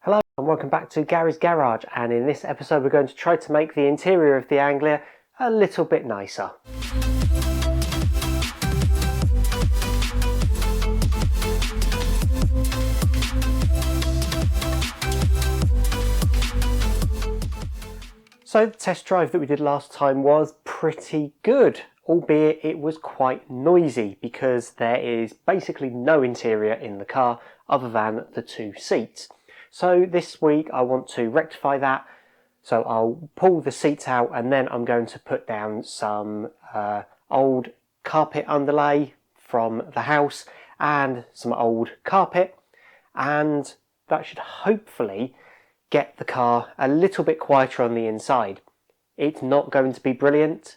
Hello and welcome back to Garry's Garage, and in this episode we're going to try to make the interior of the Anglia a little bit nicer. So the test drive that we did last time was pretty good, albeit it was quite noisy because there is basically no interior in the car other than the two seats. So this week I want to rectify that, so I'll pull the seats out and then I'm going to put down some old carpet underlay from the house and some old carpet, and that should hopefully get the car a little bit quieter on the inside. It's not going to be brilliant,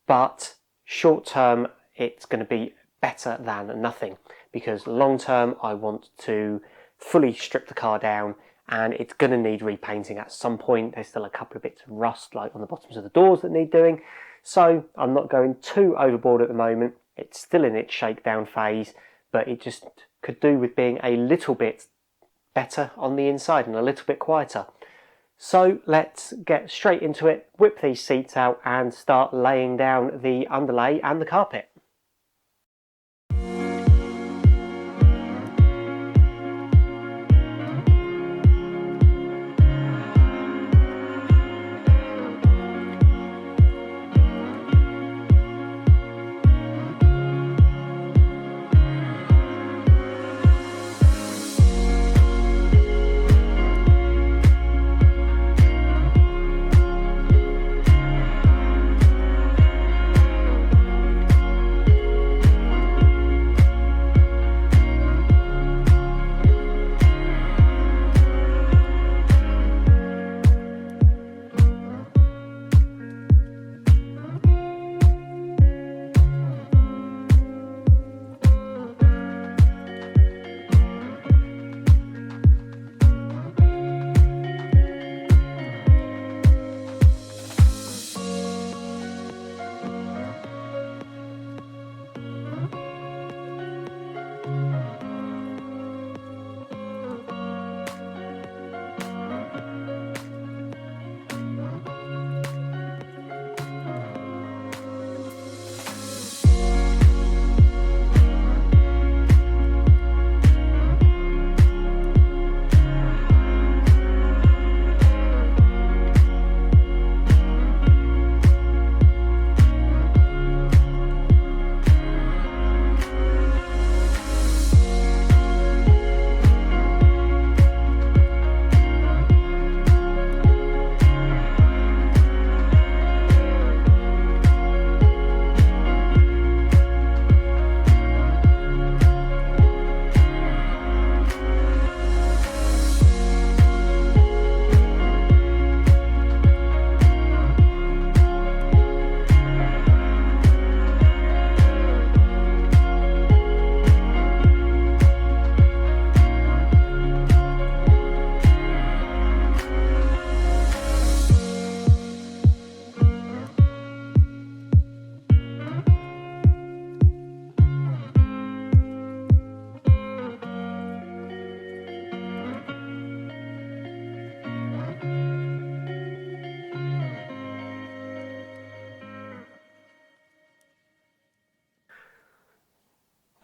but short term it's going to be better than nothing, because long term I want to fully strip the car down and it's going to need repainting at some point. There's still a couple of bits of rust like on the bottoms of the doors that need doing, so I'm not going too overboard at the moment. It's still in its shakedown phase, but it just could do with being a little bit better on the inside and a little bit quieter. So let's get straight into it, whip these seats out and start laying down the underlay and the carpet.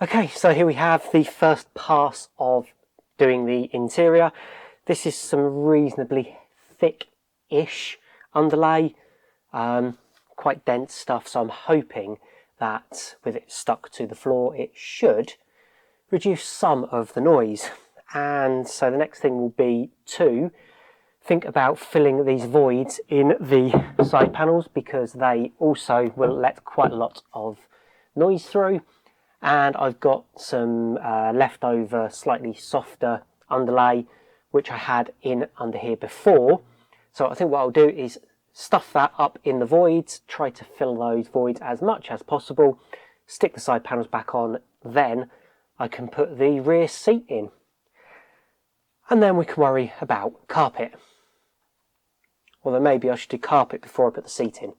Okay, so here we have the first pass of doing the interior. This is some reasonably thick-ish underlay, quite dense stuff, so I'm hoping that with it stuck to the floor it should reduce some of the noise. And so the next thing will be to think about filling these voids in the side panels, because they also will let quite a lot of noise through. And I've got some leftover slightly softer underlay which I had in under here before, so I think what I'll do is stuff that up in the voids, try to fill those voids as much as possible, stick the side panels back on, then I can put the rear seat in, and then we can worry about carpet. Although maybe I should do carpet before I put the seat in.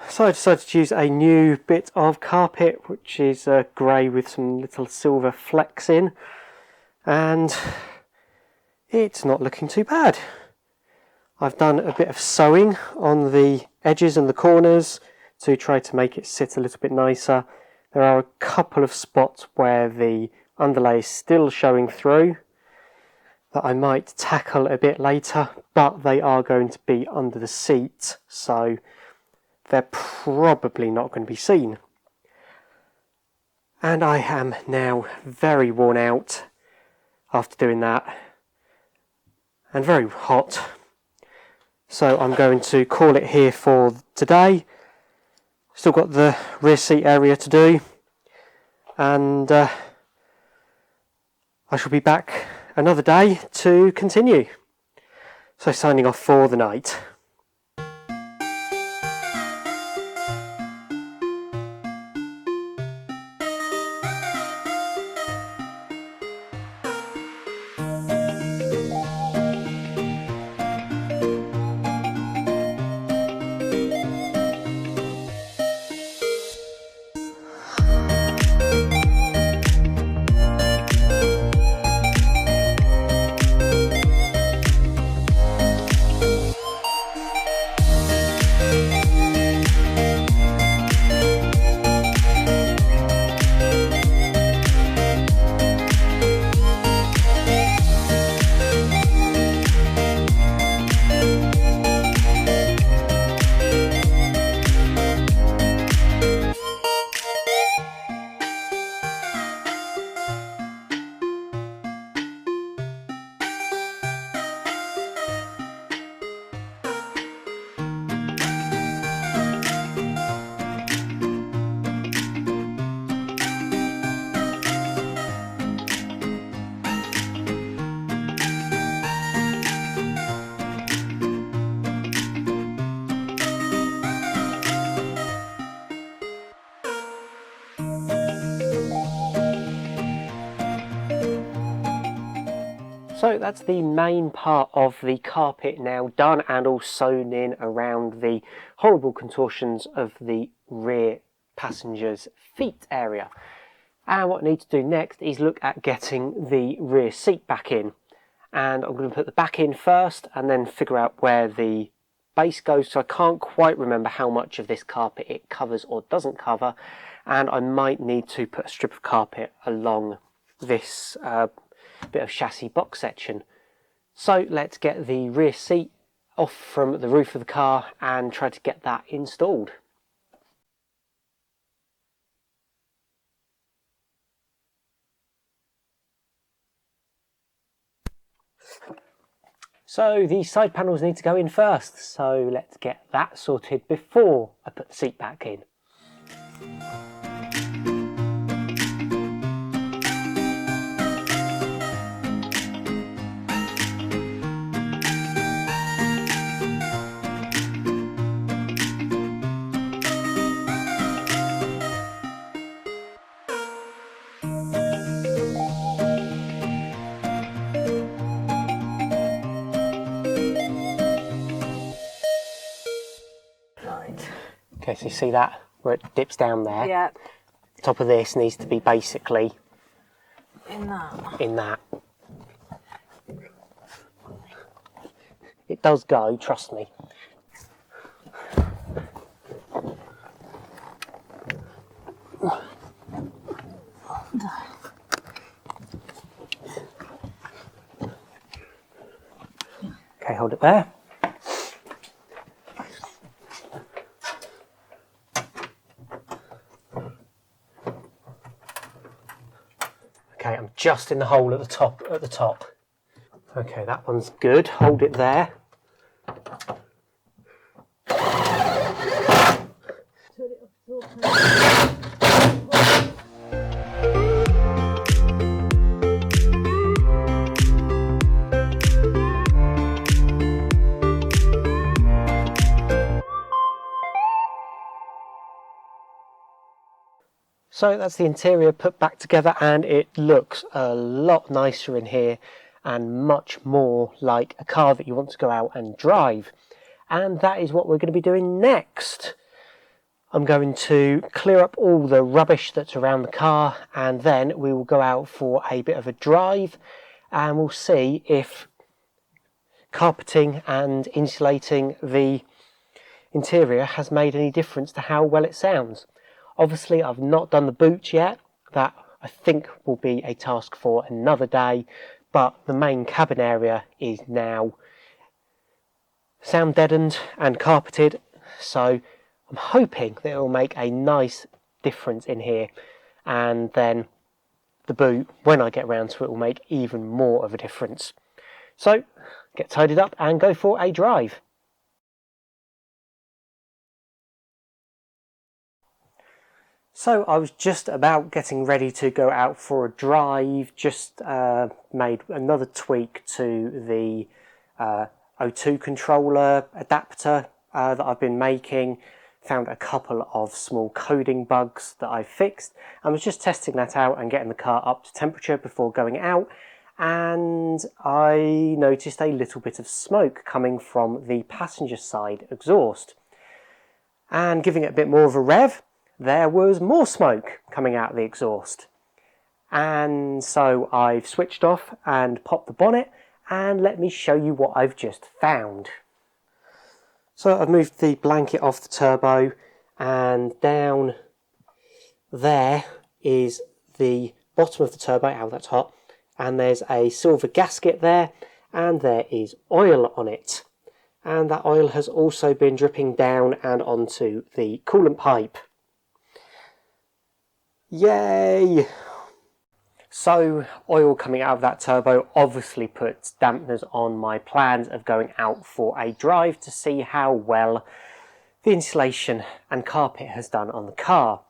So I decided to use a new bit of carpet, which is grey with some little silver flecks in, and it's not looking too bad. I've done a bit of sewing on the edges and the corners to try to make it sit a little bit nicer. There are a couple of spots where the underlay is still showing through that I might tackle a bit later, but they are going to be under the seat, so they're probably not going to be seen. And I am now very worn out after doing that, and very hot. So I'm going to call it here for today. Still got the rear seat area to do, and I shall be back another day to continue. So signing off for the night. So that's the main part of the carpet now done and all sewn in around the horrible contortions of the rear passenger's feet area. And what I need to do next is look at getting the rear seat back in. And I'm going to put the back in first and then figure out where the base goes. So I can't quite remember how much of this carpet it covers or doesn't cover. And I might need to put a strip of carpet along this bit of chassis box section. So let's get the rear seat off from the roof of the car and try to get that installed. So the side panels need to go in first, so let's get that sorted before I put the seat back in. Okay, so you see that where it dips down there? Yeah. Top of this needs to be basically In that. in that. It does go, trust me. Okay, hold it there. Okay, I'm just in the hole at the top. Okay, that one's good. Hold it there. So that's the interior put back together, and it looks a lot nicer in here and much more like a car that you want to go out and drive. And that is what we're going to be doing next. I'm going to clear up all the rubbish that's around the car, and then we will go out for a bit of a drive and we'll see if carpeting and insulating the interior has made any difference to how well it sounds. Obviously, I've not done the boot yet. That I think will be a task for another day, but the main cabin area is now sound deadened and carpeted, so I'm hoping that it will make a nice difference in here, and then the boot, when I get around to it, will make even more of a difference. So get tidied up and go for a drive. So I was just about getting ready to go out for a drive, just made another tweak to the O2 controller adapter that I've been making, found a couple of small coding bugs that I fixed, and was just testing that out and getting the car up to temperature before going out, and I noticed a little bit of smoke coming from the passenger side exhaust. And giving it a bit more of a rev, there was more smoke coming out of the exhaust. And so I've switched off and popped the bonnet, and let me show you what I've just found. So I've moved the blanket off the turbo, and down there is the bottom of the turbo, ow that's hot, and there's a silver gasket there, and there is oil on it. And that oil has also been dripping down and onto the coolant pipe. Yay! So oil coming out of that turbo obviously puts dampeners on my plans of going out for a drive to see how well the insulation and carpet has done on the car.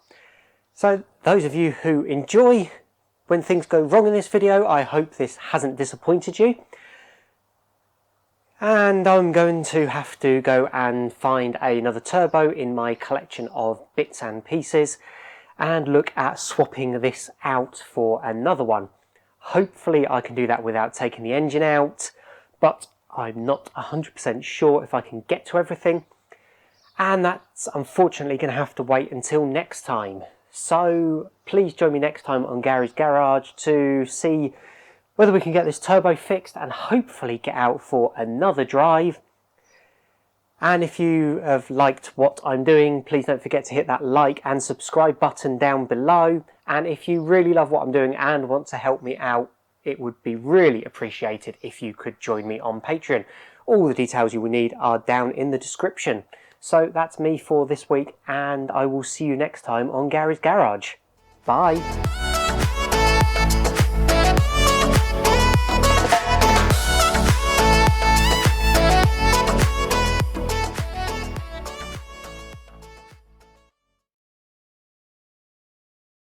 So those of you who enjoy when things go wrong in this video, I hope this hasn't disappointed you. And I'm going to have to go and find another turbo in my collection of bits and pieces and look at swapping this out for another one. Hopefully I can do that without taking the engine out, but I'm not 100% sure if I can get to everything, and that's unfortunately going to have to wait until next time. So please join me next time on Garry's Garage to see whether we can get this turbo fixed and hopefully get out for another drive. And if you have liked what I'm doing, please don't forget to hit that like and subscribe button down below. And if you really love what I'm doing and want to help me out, it would be really appreciated if you could join me on Patreon. All the details you will need are down in the description. So that's me for this week, and I will see you next time on Garry's Garage. Bye!